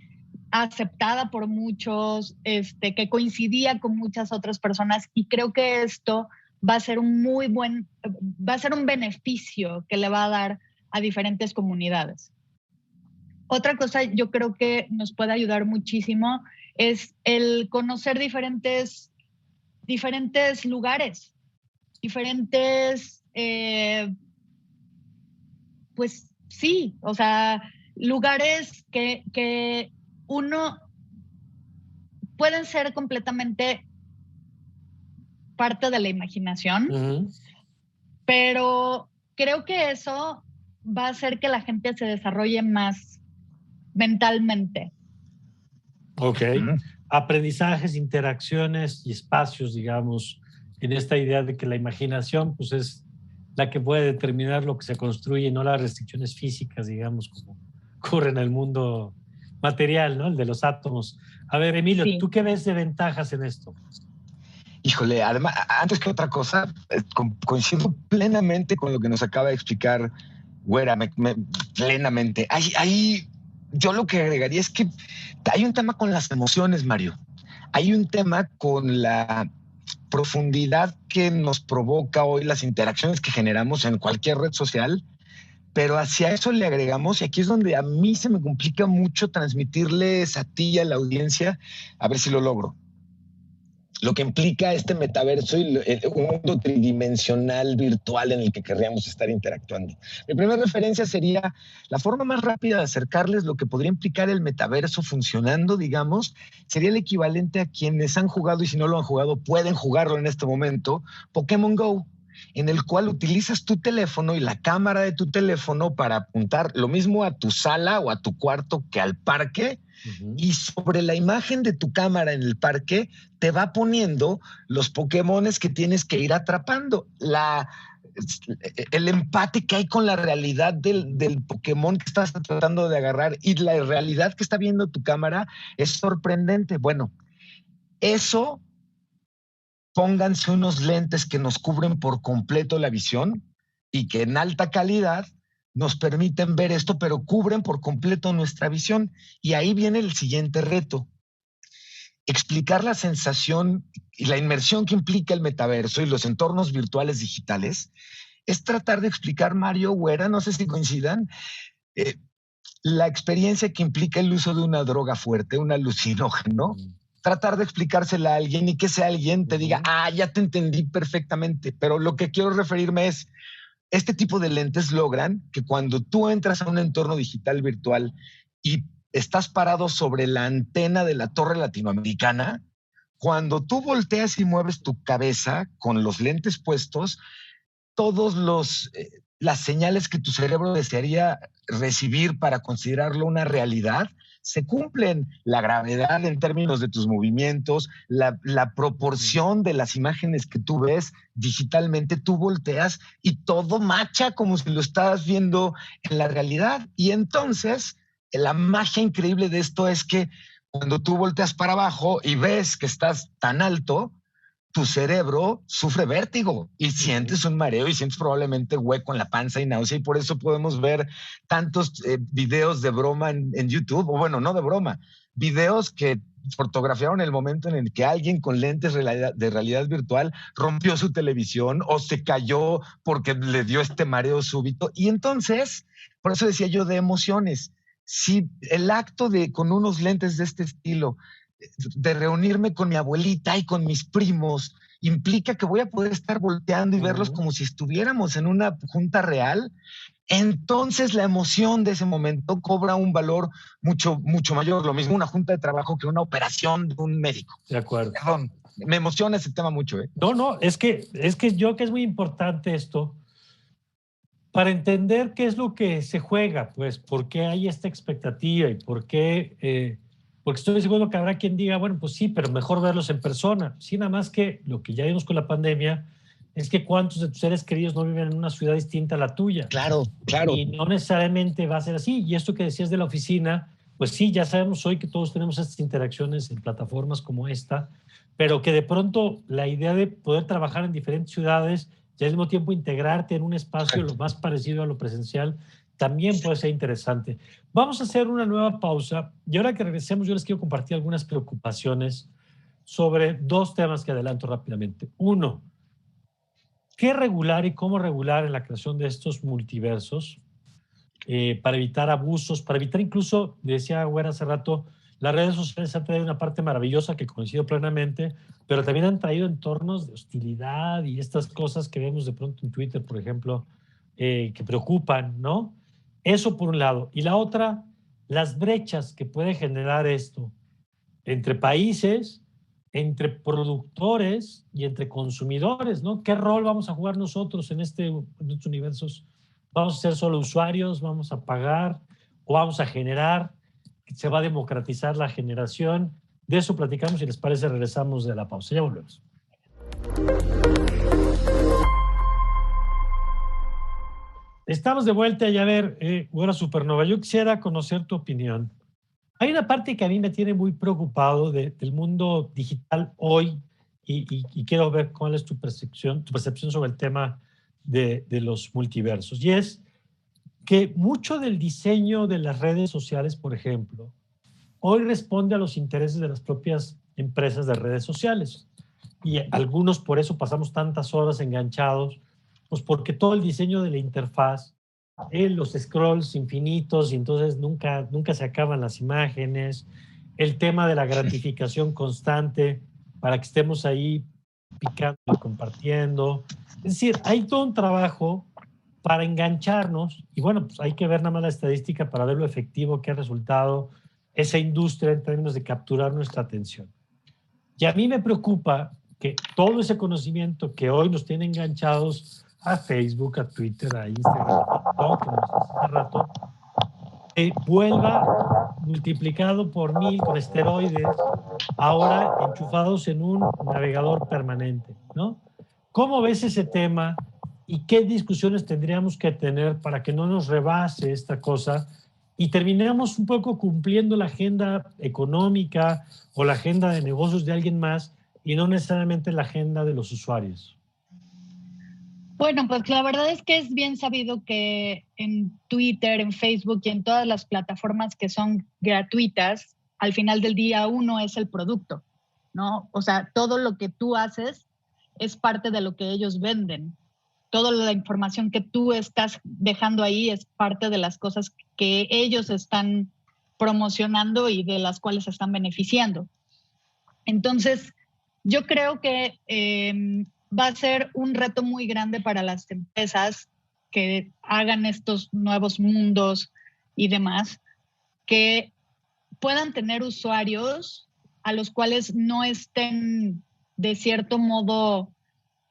aceptada por muchos, que coincidía con muchas otras personas, y creo que esto va a ser va a ser un beneficio que le va a dar a diferentes comunidades. Otra cosa yo creo que nos puede ayudar muchísimo es el conocer diferentes lugares, diferentes, pues sí, o sea, lugares que uno pueden ser completamente parte de la imaginación, pero creo que eso va a hacer que la gente se desarrolle más mentalmente. Ok. Aprendizajes, interacciones y espacios, digamos, en esta idea de que la imaginación pues, es la que puede determinar lo que se construye, no las restricciones físicas, digamos, como ocurre en el mundo material, ¿no? El de los átomos. A ver, Emilio, sí. ¿Tú qué ves de ventajas en esto? Híjole, además, antes que otra cosa, coincido plenamente con lo que nos acaba de explicar Güera, plenamente. Ahí yo lo que agregaría es que hay un tema con las emociones, Mario. Hay un tema con la profundidad que nos provoca hoy las interacciones que generamos en cualquier red social, pero hacia eso le agregamos, y aquí es donde a mí se me complica mucho transmitirles a ti y a la audiencia, a ver si lo logro. Lo que implica este metaverso y un mundo tridimensional virtual en el que querríamos estar interactuando. Mi primera referencia sería la forma más rápida de acercarles lo que podría implicar el metaverso funcionando, digamos, sería el equivalente a quienes han jugado, y si no lo han jugado pueden jugarlo en este momento, Pokémon Go, en el cual utilizas tu teléfono y la cámara de tu teléfono para apuntar lo mismo a tu sala o a tu cuarto que al parque. Y sobre la imagen de tu cámara en el parque te va poniendo los Pokémones que tienes que ir atrapando. El empate que hay con la realidad del Pokémon que estás tratando de agarrar y la realidad que está viendo tu cámara es sorprendente. Bueno, eso, pónganse unos lentes que nos cubren por completo la visión y que en alta calidad nos permiten ver esto, pero cubren por completo nuestra visión. Y ahí viene el siguiente reto. Explicar la sensación y la inmersión que implica el metaverso y los entornos virtuales digitales es tratar de explicar, Mario, Güera, no sé si coincidan, la experiencia que implica el uso de una droga fuerte, un alucinógeno. Tratar de explicársela a alguien y que ese alguien te diga, ya te entendí perfectamente. Pero lo que quiero referirme es, este tipo de lentes logran que cuando tú entras a un entorno digital virtual y estás parado sobre la antena de la torre latinoamericana, cuando tú volteas y mueves tu cabeza con los lentes puestos, todos los las señales que tu cerebro desearía recibir para considerarlo una realidad se cumplen. La gravedad en términos de tus movimientos, la proporción de las imágenes que tú ves digitalmente, tú volteas y todo macha como si lo estás viendo en la realidad. Y entonces, la magia increíble de esto es que cuando tú volteas para abajo y ves que estás tan alto, tu cerebro sufre vértigo y sientes un mareo y sientes probablemente hueco en la panza y náusea, y por eso podemos ver tantos videos de broma en YouTube, o bueno, no de broma, videos que fotografiaron el momento en el que alguien con lentes de realidad virtual rompió su televisión o se cayó porque le dio este mareo súbito. Y entonces, por eso decía yo de emociones, si el acto de con unos lentes de este estilo de reunirme con mi abuelita y con mis primos, implica que voy a poder estar volteando y verlos como si estuviéramos en una junta real, entonces la emoción de ese momento cobra un valor mucho, mucho mayor. Lo mismo una junta de trabajo que una operación de un médico. De acuerdo. Perdón, me emociona ese tema mucho. No, es que yo creo que es muy importante esto para entender qué es lo que se juega, pues, por qué hay esta expectativa y por qué... porque estoy seguro que habrá quien diga, bueno, pues sí, pero mejor verlos en persona. Sí, nada más que lo que ya vimos con la pandemia es que cuántos de tus seres queridos no viven en una ciudad distinta a la tuya. Claro, claro. Y no necesariamente va a ser así. Y esto que decías de la oficina, pues sí, ya sabemos hoy que todos tenemos estas interacciones en plataformas como esta, pero que de pronto la idea de poder trabajar en diferentes ciudades y al mismo tiempo integrarte en un espacio lo más parecido a lo presencial, también puede ser interesante. Vamos a hacer una nueva pausa y ahora que regresemos yo les quiero compartir algunas preocupaciones sobre dos temas que adelanto rápidamente. Uno, ¿qué regular y cómo regular en la creación de estos multiversos para evitar abusos, para evitar incluso, decía Güera hace rato, las redes sociales han traído una parte maravillosa que coincido plenamente, pero también han traído entornos de hostilidad y estas cosas que vemos de pronto en Twitter, por ejemplo, que preocupan, ¿no? Eso por un lado. Y la otra, las brechas que puede generar esto entre países, entre productores y entre consumidores, ¿no? ¿Qué rol vamos a jugar nosotros en estos universos? ¿Vamos a ser solo usuarios? ¿Vamos a pagar? ¿O vamos a generar? ¿Se va a democratizar la generación? De eso platicamos y si les parece regresamos de la pausa. Ya volvemos. Estamos de vuelta y a ver, Güera Supernova, yo quisiera conocer tu opinión. Hay una parte que a mí me tiene muy preocupado del mundo digital hoy y quiero ver cuál es tu percepción sobre el tema de los multiversos. Y es que mucho del diseño de las redes sociales, por ejemplo, hoy responde a los intereses de las propias empresas de redes sociales. Y algunos por eso pasamos tantas horas enganchados, pues porque todo el diseño de la interfaz, los scrolls infinitos y entonces nunca se acaban las imágenes, el tema de la gratificación constante para que estemos ahí picando y compartiendo. Es decir, hay todo un trabajo para engancharnos y bueno, pues hay que ver nada más la estadística para ver lo efectivo que ha resultado esa industria en términos de capturar nuestra atención. Y a mí me preocupa que todo ese conocimiento que hoy nos tiene enganchados a Facebook, a Twitter, a Instagram, a TikTok, como hace rato, vuelva multiplicado por 1000 con esteroides, ahora enchufados en un navegador permanente, ¿no? ¿Cómo ves ese tema y qué discusiones tendríamos que tener para que no nos rebase esta cosa y terminemos un poco cumpliendo la agenda económica o la agenda de negocios de alguien más y no necesariamente la agenda de los usuarios? Bueno, pues la verdad es que es bien sabido que en Twitter, en Facebook y en todas las plataformas que son gratuitas, al final del día uno es el producto, ¿no? O sea, todo lo que tú haces es parte de lo que ellos venden. Toda la información que tú estás dejando ahí es parte de las cosas que ellos están promocionando y de las cuales se están beneficiando. Entonces, yo creo que va a ser un reto muy grande para las empresas que hagan estos nuevos mundos y demás, que puedan tener usuarios a los cuales no estén de cierto modo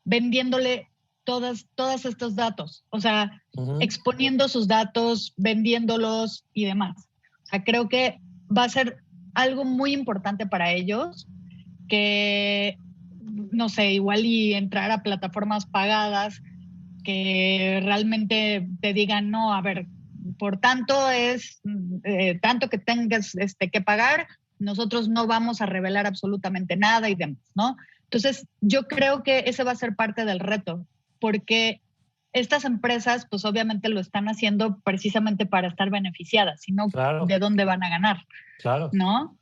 vendiéndole todos estos datos, o sea, exponiendo sus datos, vendiéndolos y demás. O sea, creo que va a ser algo muy importante para ellos, que, no sé, igual y entrar a plataformas pagadas que realmente te digan, no, a ver, por tanto es tanto que tengas que pagar, nosotros no vamos a revelar absolutamente nada y demás, ¿no? Entonces, yo creo que ese va a ser parte del reto, porque estas empresas, pues obviamente lo están haciendo precisamente para estar beneficiadas, sino Claro, de dónde van a ganar, claro. ¿no?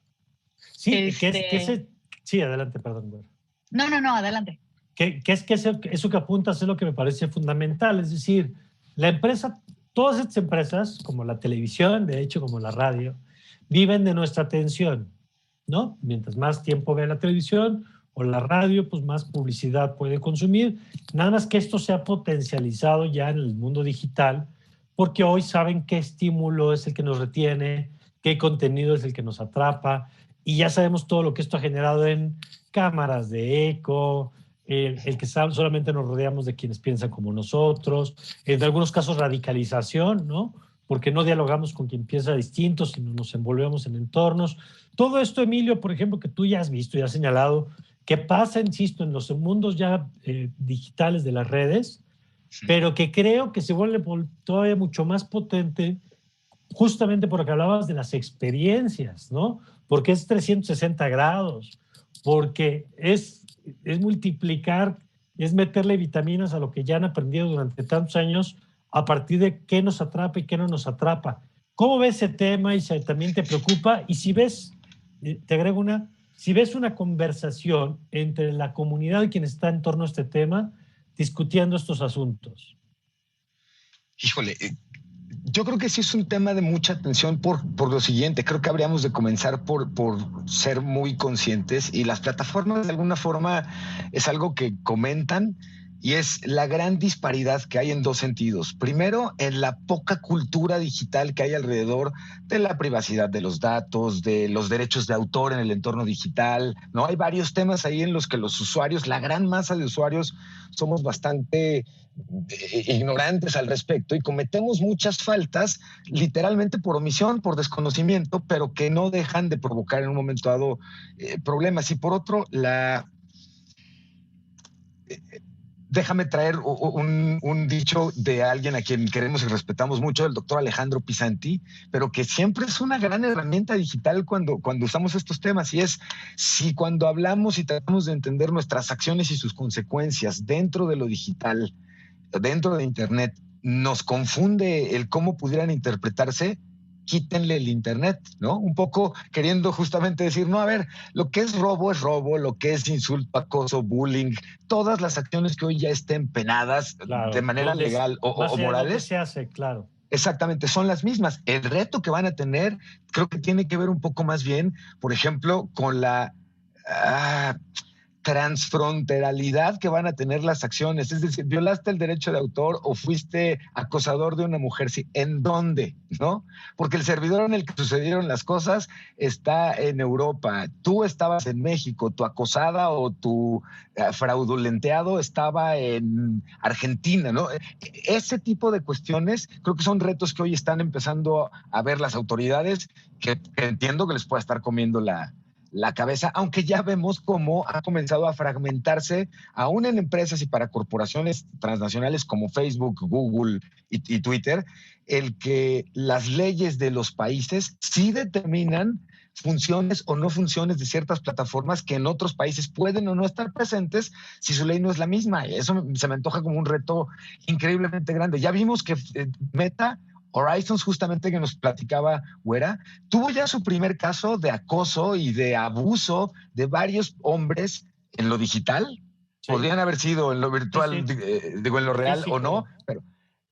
Sí, sí, adelante, perdón. No, adelante. Eso que apuntas es lo que me parece fundamental. Es decir, la empresa, todas estas empresas, como la televisión, de hecho, como la radio, viven de nuestra atención, ¿no? Mientras más tiempo ve la televisión o la radio, pues más publicidad puede consumir. Nada más que esto se ha potencializado ya en el mundo digital, porque hoy saben qué estímulo es el que nos retiene, qué contenido es el que nos atrapa, y ya sabemos todo lo que esto ha generado en cámaras de eco, el que solamente nos rodeamos de quienes piensan como nosotros, en algunos casos radicalización, ¿no? Porque no dialogamos con quien piensa distinto, sino nos envolvemos en entornos. Todo esto, Emilio, por ejemplo, que tú ya has visto y has señalado, que pasa, insisto, en los mundos ya digitales de las redes, pero que creo que se vuelve todavía mucho más potente justamente porque hablabas de las experiencias, ¿no? Porque es 360 grados, porque es multiplicar, es meterle vitaminas a lo que ya han aprendido durante tantos años a partir de qué nos atrapa y qué no nos atrapa. ¿Cómo ves ese tema y si también te preocupa? Y si ves, te agrego si ves una conversación entre la comunidad y quien está en torno a este tema discutiendo estos asuntos. Híjole, yo creo que sí es un tema de mucha atención por lo siguiente. Creo que habríamos de comenzar por ser muy conscientes, y las plataformas de alguna forma es algo que comentan, y es la gran disparidad que hay en dos sentidos. Primero, en la poca cultura digital que hay alrededor de la privacidad de los datos, de los derechos de autor en el entorno digital, ¿no? Hay varios temas ahí en los que los usuarios, la gran masa de usuarios, somos bastante ignorantes al respecto y cometemos muchas faltas literalmente por omisión, por desconocimiento, pero que no dejan de provocar en un momento dado problemas. Y por otro, déjame traer un dicho de alguien a quien queremos y respetamos mucho, el doctor Alejandro Pisanti, pero que siempre es una gran herramienta digital cuando usamos estos temas, y es: si cuando hablamos y tratamos de entender nuestras acciones y sus consecuencias dentro de lo digital, dentro de Internet, nos confunde el cómo pudieran interpretarse, quítenle el Internet, ¿no? Un poco queriendo justamente decir, no, a ver, lo que es robo, lo que es insulto, acoso, bullying, todas las acciones que hoy ya estén penadas, claro, de manera legal o morales. Se hace, claro. Exactamente, son las mismas. El reto que van a tener creo que tiene que ver un poco más bien, por ejemplo, con la transfronteralidad que van a tener las acciones. Es decir, violaste el derecho de autor o fuiste acosador de una mujer. Sí, ¿en dónde? ¿No? Porque el servidor en el que sucedieron las cosas está en Europa. Tú estabas en México, tu acosada o tu fraudulenteado estaba en Argentina, ¿no? Ese tipo de cuestiones creo que son retos que hoy están empezando a ver las autoridades, que entiendo que les pueda estar comiendo la cabeza, aunque ya vemos cómo ha comenzado a fragmentarse, aún en empresas y para corporaciones transnacionales como Facebook, Google y Twitter, el que las leyes de los países sí determinan funciones o no funciones de ciertas plataformas que en otros países pueden o no estar presentes si su ley no es la misma. Eso se me antoja como un reto increíblemente grande. Ya vimos que Meta, Horizons, justamente que nos platicaba Güera, tuvo ya su primer caso de acoso y de abuso de varios hombres en lo digital. Sí. Podrían haber sido en lo virtual, sí. Digo, en lo real físico, o no, pero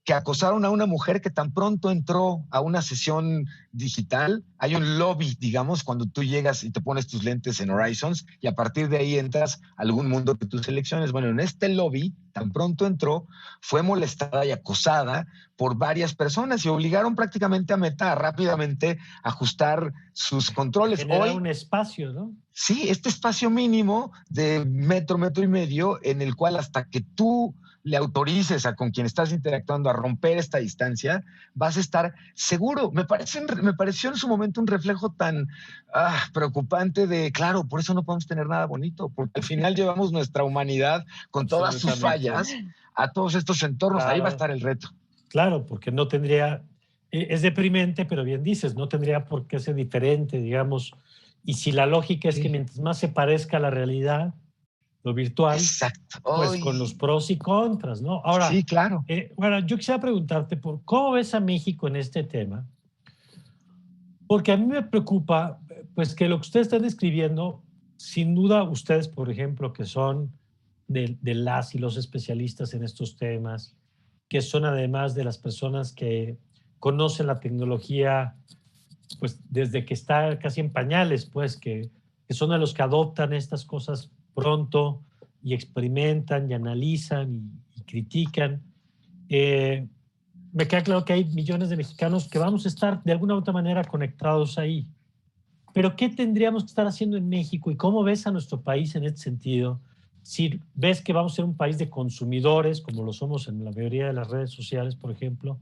que acosaron a una mujer que tan pronto entró a una sesión digital, hay un lobby, digamos, cuando tú llegas y te pones tus lentes en Horizons y a partir de ahí entras a algún mundo que tú selecciones. Bueno, en este lobby, tan pronto entró, fue molestada y acosada por varias personas y obligaron prácticamente a Meta a rápidamente ajustar sus controles. Generar un espacio, ¿no? Sí, este espacio mínimo de metro y medio en el cual hasta que tú le autorices a con quien estás interactuando a romper esta distancia, vas a estar seguro. Me pareció en su momento un reflejo tan preocupante de, claro, por eso no podemos tener nada bonito, porque al final llevamos nuestra humanidad con todas sus fallas a todos estos entornos. Claro. Ahí va a estar el reto. Claro, porque no tendría, es deprimente, pero bien dices, no tendría por qué ser diferente, digamos. Y si la lógica es que mientras más se parezca a la realidad, lo virtual, exacto, pues con los pros y contras, ¿no? Ahora, sí, claro. Bueno, yo quisiera preguntarte por cómo ves a México en este tema, porque a mí me preocupa, pues que lo que ustedes están describiendo, sin duda ustedes, por ejemplo, que son de las y los especialistas en estos temas, que son además de las personas que conocen la tecnología, pues desde que está casi en pañales, pues que son de los que adoptan estas cosas pronto y experimentan y analizan y critican. Me queda claro que hay millones de mexicanos que vamos a estar de alguna u otra manera conectados ahí. Pero ¿qué tendríamos que estar haciendo en México y cómo ves a nuestro país en este sentido? Si ves que vamos a ser un país de consumidores, como lo somos en la mayoría de las redes sociales, por ejemplo,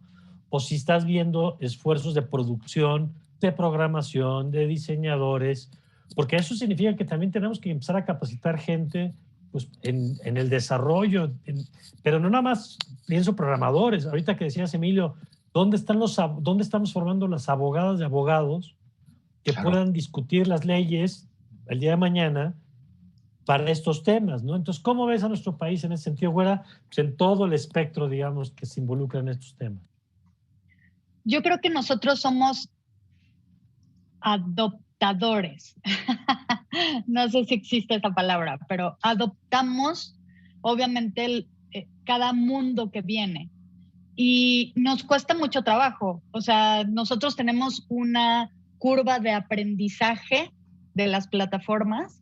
o si estás viendo esfuerzos de producción, de programación, de diseñadores, porque eso significa que también tenemos que empezar a capacitar gente pues, en el desarrollo, pero no nada más pienso programadores. Ahorita que decías, Emilio, ¿dónde estamos formando las abogadas de abogados que puedan discutir las leyes el día de mañana para estos temas, ¿no? Entonces, ¿cómo ves a nuestro país en ese sentido, Güera? Pues en todo el espectro, digamos, que se involucra en estos temas. Yo creo que nosotros somos adoptadores. No sé si existe esa palabra, pero adoptamos, obviamente, cada mundo que viene. Y nos cuesta mucho trabajo. O sea, nosotros tenemos una curva de aprendizaje de las plataformas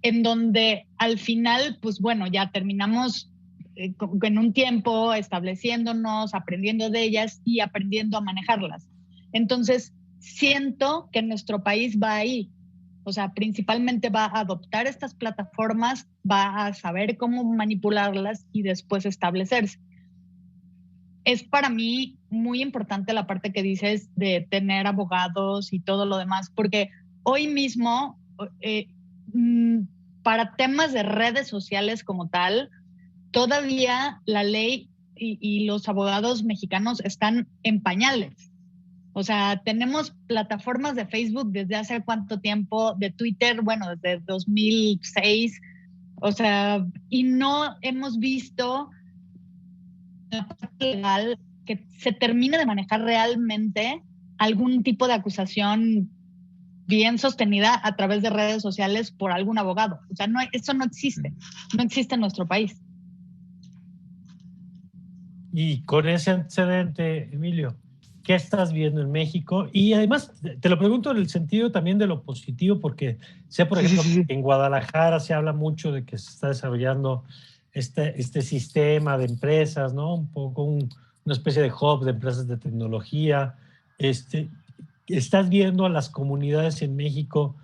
en donde al final, pues bueno, ya terminamos en un tiempo estableciéndonos, aprendiendo de ellas y aprendiendo a manejarlas. Entonces, siento que nuestro país va ahí. O sea, principalmente va a adoptar estas plataformas, va a saber cómo manipularlas y después establecerse. Es para mí muy importante la parte que dices de tener abogados y todo lo demás, porque hoy mismo, para temas de redes sociales como tal, todavía la ley y los abogados mexicanos están en pañales. O sea, tenemos plataformas de Facebook desde hace cuánto tiempo, de Twitter, bueno, desde 2006, o sea, y no hemos visto la parte legal que se termine de manejar realmente algún tipo de acusación bien sostenida a través de redes sociales por algún abogado. O sea, eso no existe en nuestro país. Y con ese antecedente, Emilio, ¿qué estás viendo en México? Y además, te lo pregunto en el sentido también de lo positivo, porque sé, por ejemplo, en Guadalajara se habla mucho de que se está desarrollando este sistema de empresas, ¿no? Un poco una especie de hub de empresas de tecnología. Estás viendo a las comunidades en México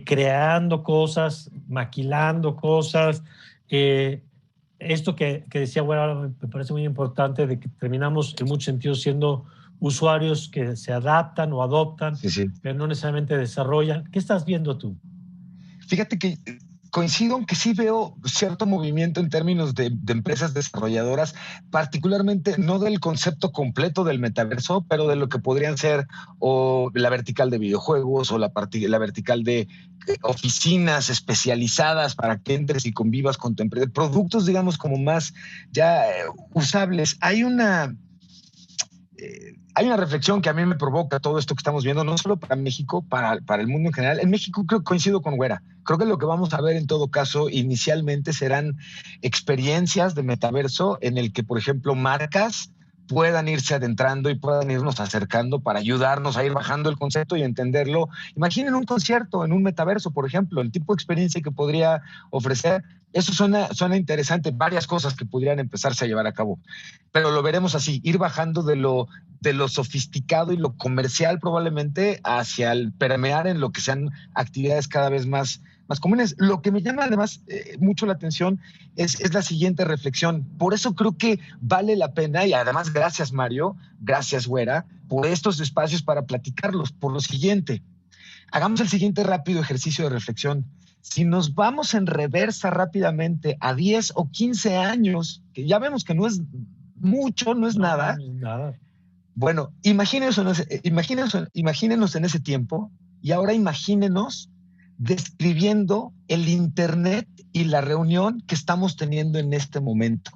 creando cosas, maquilando cosas. Esto que decía, bueno, me parece muy importante, de que terminamos en muchos sentidos siendo usuarios que se adaptan o adoptan, pero no necesariamente desarrollan. ¿Qué estás viendo tú? Fíjate que coincido en que sí veo cierto movimiento en términos de empresas desarrolladoras, particularmente no del concepto completo del metaverso, pero de lo que podrían ser o la vertical de videojuegos o la vertical de oficinas especializadas para que entres y convivas con tu empresa, productos, digamos, como más ya usables. Hay una reflexión que a mí me provoca todo esto que estamos viendo, no solo para México, para el mundo en general. En México creo que coincido con Güera. Creo que lo que vamos a ver en todo caso inicialmente serán experiencias de metaverso en el que, por ejemplo, marcas puedan irse adentrando y puedan irnos acercando para ayudarnos a ir bajando el concepto y entenderlo. Imaginen un concierto en un metaverso, por ejemplo, el tipo de experiencia que podría ofrecer. Eso suena interesante, varias cosas que podrían empezarse a llevar a cabo, pero lo veremos así, ir bajando de lo sofisticado y lo comercial probablemente hacia el permear en lo que sean actividades cada vez más comunes. Lo que me llama además mucho la atención es la siguiente reflexión. Por eso creo que vale la pena, y además gracias Mario, gracias Güera, por estos espacios para platicarlos. Por lo siguiente, hagamos el siguiente rápido ejercicio de reflexión. Si nos vamos en reversa rápidamente a 10 o 15 años, que ya vemos que no es mucho, no es nada. No es nada. Bueno, imagínenos en ese tiempo, y ahora imagínenos describiendo el Internet y la reunión que estamos teniendo en este momento.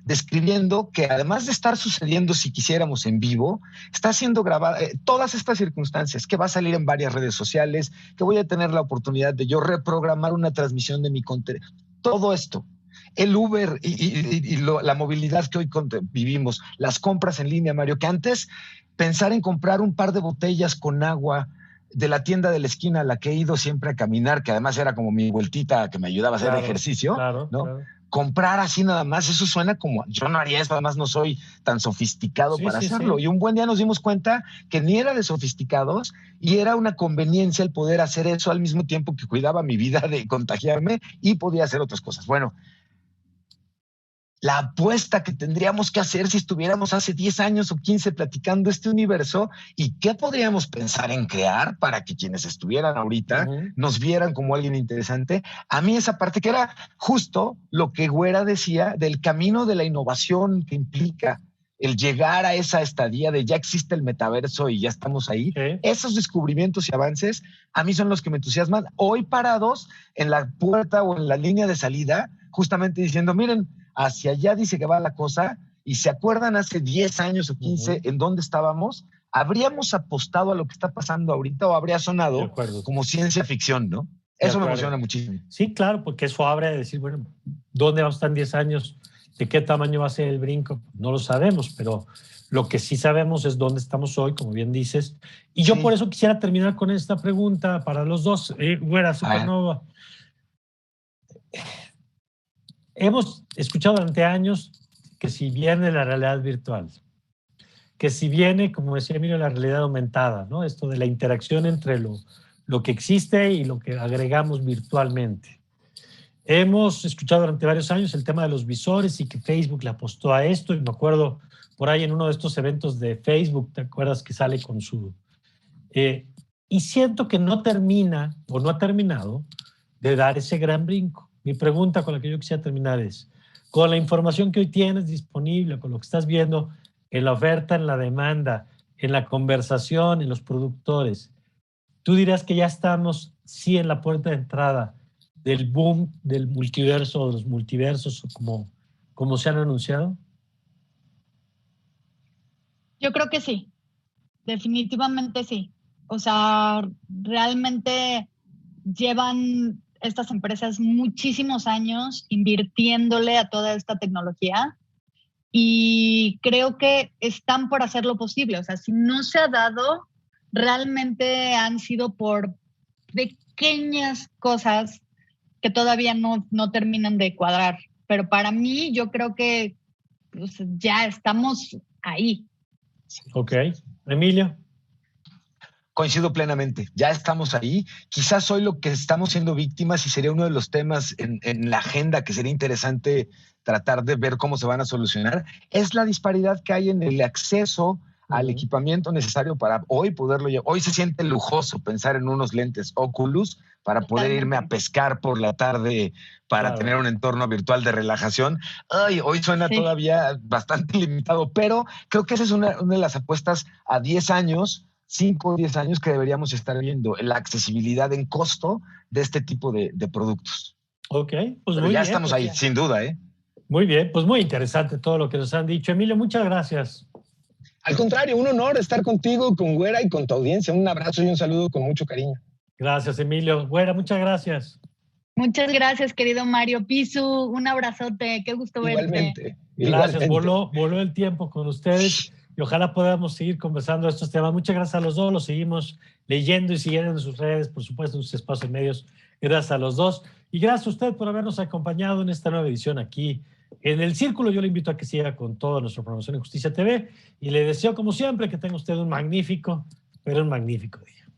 Describiendo que además de estar sucediendo, si quisiéramos, en vivo, está siendo grabada, todas estas circunstancias, que va a salir en varias redes sociales, que voy a tener la oportunidad de yo reprogramar una transmisión de mi contenido. Todo esto, el Uber y la movilidad que hoy vivimos, las compras en línea, Mario, que antes pensar en comprar un par de botellas con agua de la tienda de la esquina a la que he ido siempre a caminar, que además era como mi vueltita que me ayudaba a hacer ejercicio, ¿no? Claro. Comprar así nada más, eso suena como, yo no haría eso, además no soy tan sofisticado para hacerlo. Sí. Y un buen día nos dimos cuenta que ni era de sofisticados y era una conveniencia el poder hacer eso al mismo tiempo que cuidaba mi vida de contagiarme y podía hacer otras cosas. Bueno, la apuesta que tendríamos que hacer si estuviéramos hace 10 años o 15 platicando este universo y qué podríamos pensar en crear para que quienes estuvieran ahorita nos vieran como alguien interesante. A mí esa parte que era justo lo que Güera decía del camino de la innovación que implica el llegar a esa estadía de ya existe el metaverso y ya estamos ahí. Esos descubrimientos y avances a mí son los que me entusiasman. Hoy parados en la puerta o en la línea de salida, justamente diciendo, miren, hacia allá dice que va la cosa, y se acuerdan hace 10 años o 15 en dónde estábamos, ¿habríamos apostado a lo que está pasando ahorita o habría sonado como ciencia ficción, no? Eso me emociona muchísimo. Sí, claro, porque eso abre a decir, bueno, ¿dónde vamos a estar en 10 años? ¿De qué tamaño va a ser el brinco? No lo sabemos, pero lo que sí sabemos es dónde estamos hoy, como bien dices. Y yo por eso quisiera terminar con esta pregunta para los dos. Güera, Supernova. Hemos escuchado durante años que si viene la realidad virtual, que si viene, como decía Emilio, la realidad aumentada, ¿no? Esto de la interacción entre lo que existe y lo que agregamos virtualmente. Hemos escuchado durante varios años el tema de los visores y que Facebook le apostó a esto, y me acuerdo por ahí en uno de estos eventos de Facebook, ¿te acuerdas que sale con su... y siento que no termina o no ha terminado de dar ese gran brinco. Mi pregunta con la que yo quisiera terminar es, con la información que hoy tienes disponible, con lo que estás viendo en la oferta, en la demanda, en la conversación, en los productores, ¿tú dirás que ya estamos, sí, en la puerta de entrada del boom del multiverso o de los multiversos, como se han anunciado? Yo creo que sí, definitivamente sí. O sea, realmente llevan estas empresas muchísimos años invirtiéndole a toda esta tecnología y creo que están por hacer lo posible. O sea, si no se ha dado, realmente han sido por pequeñas cosas que todavía no terminan de cuadrar. Pero para mí, yo creo que pues, ya estamos ahí. Ok. Emilio. Coincido plenamente, ya estamos ahí. Quizás hoy lo que estamos siendo víctimas, y sería uno de los temas en la agenda que sería interesante tratar de ver cómo se van a solucionar, es la disparidad que hay en el acceso al equipamiento necesario para hoy poderlo llevar. Hoy se siente lujoso pensar en unos lentes Oculus para poder irme a pescar por la tarde para tener un entorno virtual de relajación. Ay, hoy suena todavía bastante limitado, pero creo que esa es una de las apuestas a 10 años, 5 o 10 años que deberíamos estar viendo, la accesibilidad en costo de este tipo de productos. Ok, pues pero muy ya bien, estamos ahí, sin duda, ¿eh? Muy bien, pues muy interesante todo lo que nos han dicho. Emilio, muchas gracias. Al contrario, un honor estar contigo, con Güera y con tu audiencia. Un abrazo y un saludo con mucho cariño. Gracias, Emilio. Güera, muchas gracias. Muchas gracias, querido Mario Pisu. Un abrazote. Qué gusto verte. Igualmente. Gracias, Igualmente. voló el tiempo con ustedes y ojalá podamos seguir conversando de estos temas. Muchas gracias a los dos, los seguimos leyendo y siguiendo en sus redes, por supuesto, en sus espacios medios. Gracias a los dos y gracias a usted por habernos acompañado en esta nueva edición aquí en El Círculo. Yo le invito a que siga con toda nuestra programación en Justicia TV y le deseo, como siempre, que tenga usted un magnífico día.